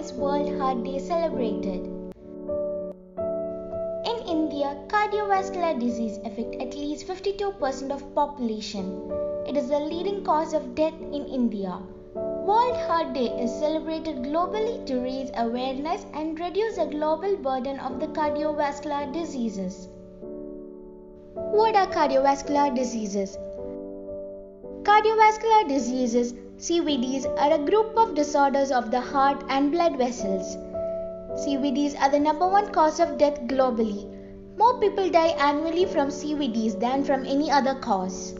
is World Heart Day celebrated? In India, cardiovascular disease affects at least 52% of population. It is the leading cause of death in India. World Heart Day is celebrated globally to raise awareness and reduce the global burden of the cardiovascular diseases. What are cardiovascular diseases? Cardiovascular diseases, CVDs, are a group of disorders of the heart and blood vessels. CVDs are the number one cause of death globally. More people die annually from CVDs than from any other cause.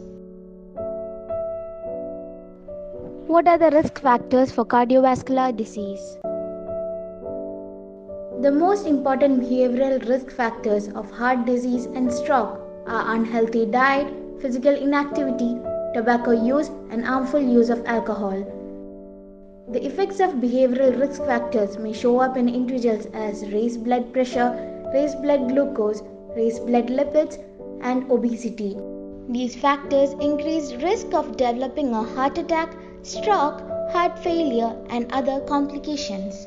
What are the risk factors for cardiovascular disease? The most important behavioral risk factors of heart disease and stroke are unhealthy diet, physical inactivity, tobacco use, and harmful use of alcohol. The effects of behavioral risk factors may show up in individuals as raised blood pressure, raised blood glucose, raised blood lipids, and obesity. These factors increase risk of developing a heart attack, stroke, heart failure, and other complications.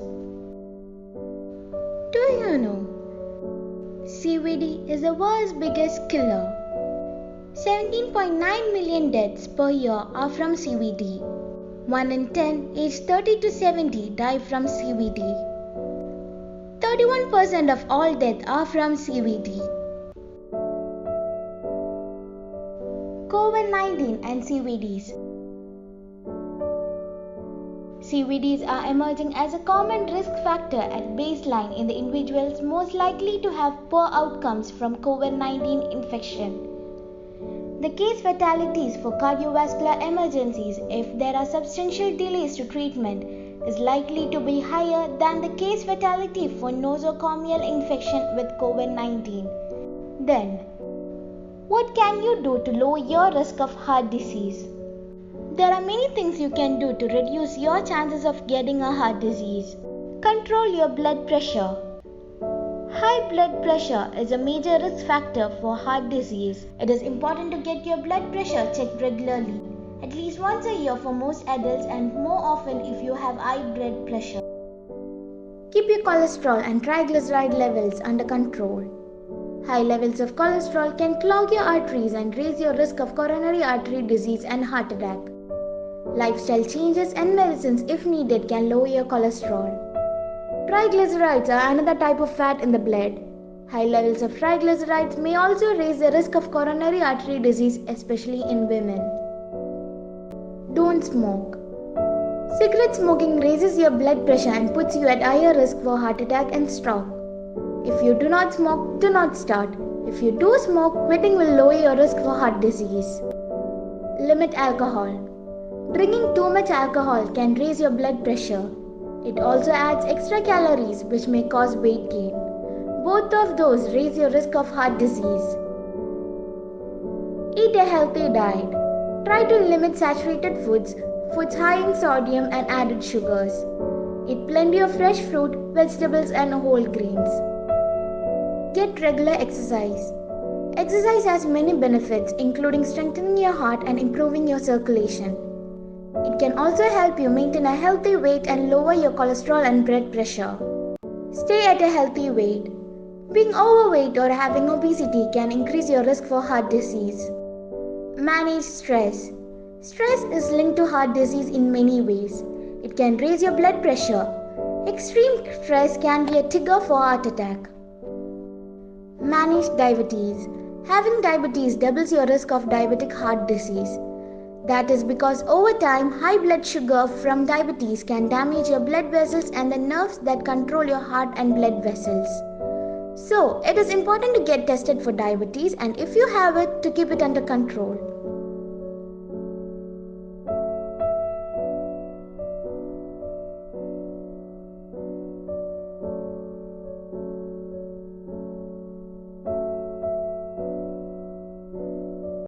Do you know? CVD is the world's biggest killer. 17.9 million deaths per year are from CVD. 1 in 10 aged 30 to 70 die from CVD. 31% of all deaths are from CVD. COVID-19 and CVDs. CVDs are emerging as a common risk factor at baseline in the individuals most likely to have poor outcomes from COVID-19 infection. The case fatalities for cardiovascular emergencies, if there are substantial delays to treatment, is likely to be higher than the case fatality for nosocomial infection with COVID-19. Then, what can you do to lower your risk of heart disease? There are many things you can do to reduce your chances of getting a heart disease. Control your blood pressure. High blood pressure is a major risk factor for heart disease. It is important to get your blood pressure checked regularly, at least once a year for most adults and more often if you have high blood pressure. Keep your cholesterol and triglyceride levels under control. High levels of cholesterol can clog your arteries and raise your risk of coronary artery disease and heart attack. Lifestyle changes and medicines, if needed, can lower your cholesterol. Triglycerides are another type of fat in the blood. High levels of triglycerides may also raise the risk of coronary artery disease, especially in women. Don't smoke. Cigarette smoking raises your blood pressure and puts you at higher risk for heart attack and stroke. If you do not smoke, do not start. If you do smoke, quitting will lower your risk for heart disease. Limit alcohol. Drinking too much alcohol can raise your blood pressure. It also adds extra calories which may cause weight gain. Both of those raise your risk of heart disease. Eat a healthy diet. Try to limit saturated foods high in sodium and added sugars. Eat plenty of fresh fruit, vegetables and whole grains. Get regular exercise. Exercise has many benefits including strengthening your heart and improving your circulation. It can also help you maintain a healthy weight and lower your cholesterol and blood pressure. Stay at a healthy weight. Being overweight or having obesity can increase your risk for heart disease. Manage stress. Stress is linked to heart disease in many ways. It can raise your blood pressure. Extreme stress can be a trigger for heart attack. Manage diabetes. Having diabetes doubles your risk of diabetic heart disease. That is because over time, high blood sugar from diabetes can damage your blood vessels and the nerves that control your heart and blood vessels. So, it is important to get tested for diabetes and if you have it, to keep it under control.